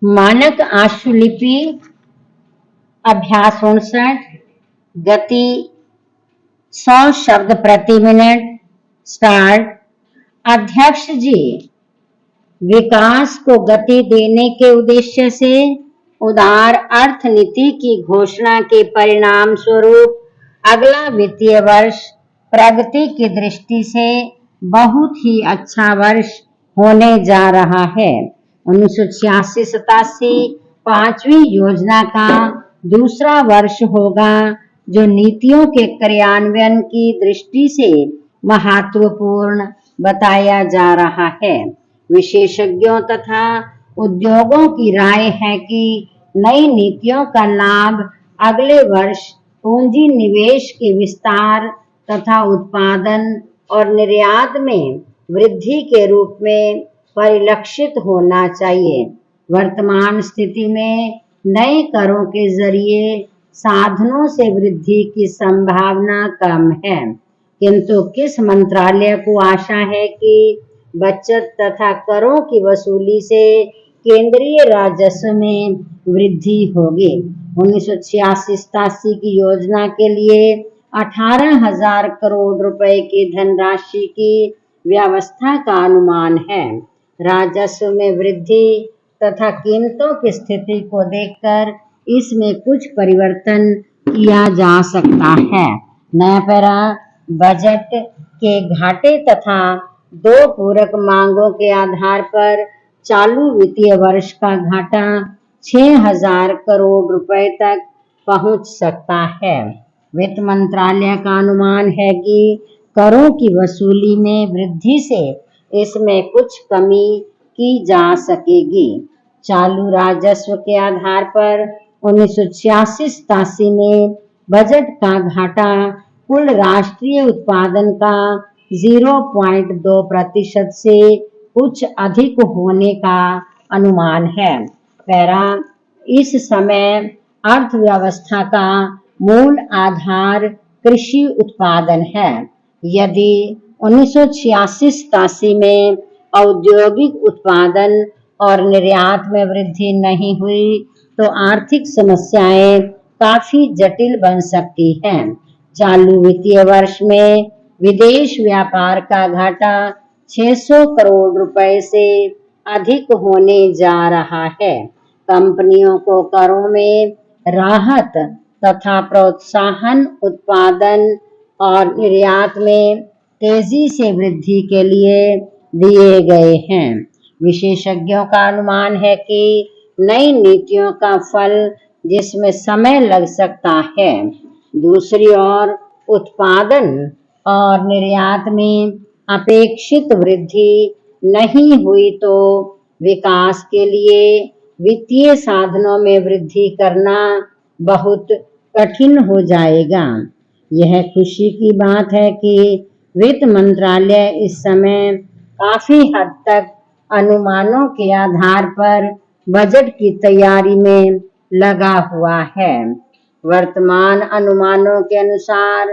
मानक आशुलिपि अभ्यास 59। गति 100 शब्द प्रति मिनट। स्टार्ट। अध्यक्ष जी, विकास को गति देने के उद्देश्य से उदार अर्थनीति की घोषणा के परिणाम स्वरूप अगला वित्तीय वर्ष प्रगति की दृष्टि से बहुत ही अच्छा वर्ष होने जा रहा है। 1986-87 पांचवी योजना का दूसरा वर्ष होगा, जो नीतियों के क्रियान्वयन की दृष्टि से महत्वपूर्ण बताया जा रहा है। विशेषज्ञों तथा उद्योगों की राय है कि नई नीतियों का लाभ अगले वर्ष पूंजी निवेश के विस्तार तथा उत्पादन और निर्यात में वृद्धि के रूप में परिलक्षित होना चाहिए। वर्तमान स्थिति में नए करों के जरिए साधनों से वृद्धि की संभावना कम है, किंतु किस मंत्रालय को आशा है कि बचत तथा करों की वसूली से केंद्रीय राजस्व में वृद्धि होगी। 1986-87 की योजना के लिए 18,000 करोड़ रुपए की धनराशि की व्यवस्था का अनुमान है। राजस्व में वृद्धि तथा कीमतों की स्थिति को देखकर इसमें कुछ परिवर्तन किया जा सकता है। नया पैरा बजट के घाटे तथा दो पूरक मांगों के आधार पर चालू वित्तीय वर्ष का घाटा 6,000 करोड़ रुपए तक पहुंच सकता है। वित्त मंत्रालय का अनुमान है कि करों की वसूली में वृद्धि से इसमें कुछ कमी की जा सकेगी। चालू राजस्व के आधार पर 1986-87 में बजट का घाटा कुल राष्ट्रीय उत्पादन का 0.2% से कुछ अधिक होने का अनुमान है। पैरा इस समय अर्थव्यवस्था का मूल आधार कृषि उत्पादन है। यदि 1986-87 में औद्योगिक उत्पादन और निर्यात में वृद्धि नहीं हुई तो आर्थिक समस्याएं काफी जटिल बन सकती हैं। चालू वित्तीय वर्ष में विदेश व्यापार का घाटा 600 करोड़ रुपए से अधिक होने जा रहा है। कंपनियों को करों में राहत तथा प्रोत्साहन उत्पादन और निर्यात में तेजी से वृद्धि के लिए दिए गए हैं। विशेषज्ञों का अनुमान है कि नई नीतियों का फल जिसमें समय लग सकता है। दूसरी ओर उत्पादन और निर्यात में अपेक्षित वृद्धि नहीं हुई तो विकास के लिए वित्तीय साधनों में वृद्धि करना बहुत कठिन हो जाएगा। यह खुशी की बात है कि वित्त मंत्रालय इस समय काफी हद तक अनुमानों के आधार पर बजट की तैयारी में लगा हुआ है। वर्तमान अनुमानों के अनुसार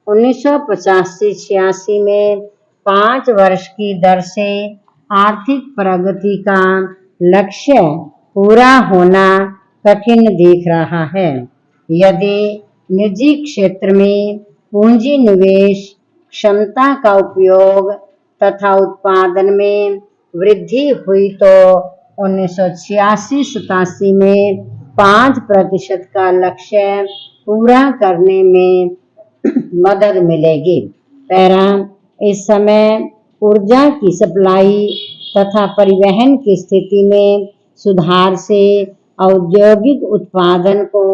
1985-86 में 5 वर्ष की दर से आर्थिक प्रगति का लक्ष्य पूरा होना कठिन दिख रहा है। यदि निजी क्षेत्र में पूंजी निवेश क्षमता का उपयोग तथा उत्पादन में वृद्धि हुई तो 1986-87 में 5% का लक्ष्य पूरा करने में मदद मिलेगी। पैरा इस समय ऊर्जा की सप्लाई तथा परिवहन की स्थिति में सुधार से औद्योगिक उत्पादन को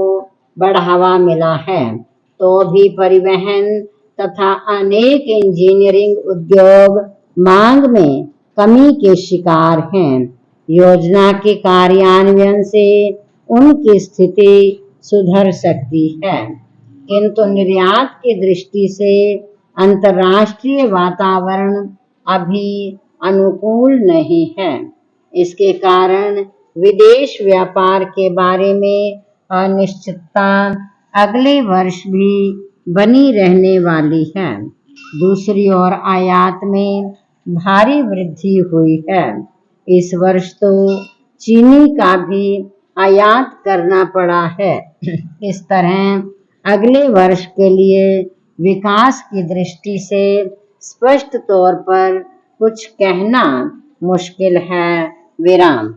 बढ़ावा मिला है, तो भी परिवहन तथा अनेक इंजीनियरिंग उद्योग मांग में कमी के शिकार हैं। योजना के कार्यान्वयन से उनकी स्थिति सुधर सकती है, किंतु निर्यात की दृष्टि से अंतर्राष्ट्रीय वातावरण अभी अनुकूल नहीं है। इसके कारण विदेश व्यापार के बारे में अनिश्चितता अगले वर्ष भी बनी रहने वाली है। दूसरी ओर आयात में भारी वृद्धि हुई है। इस वर्ष तो चीनी का भी आयात करना पड़ा है। इस तरह अगले वर्ष के लिए विकास की दृष्टि से स्पष्ट तौर पर कुछ कहना मुश्किल है। विराम।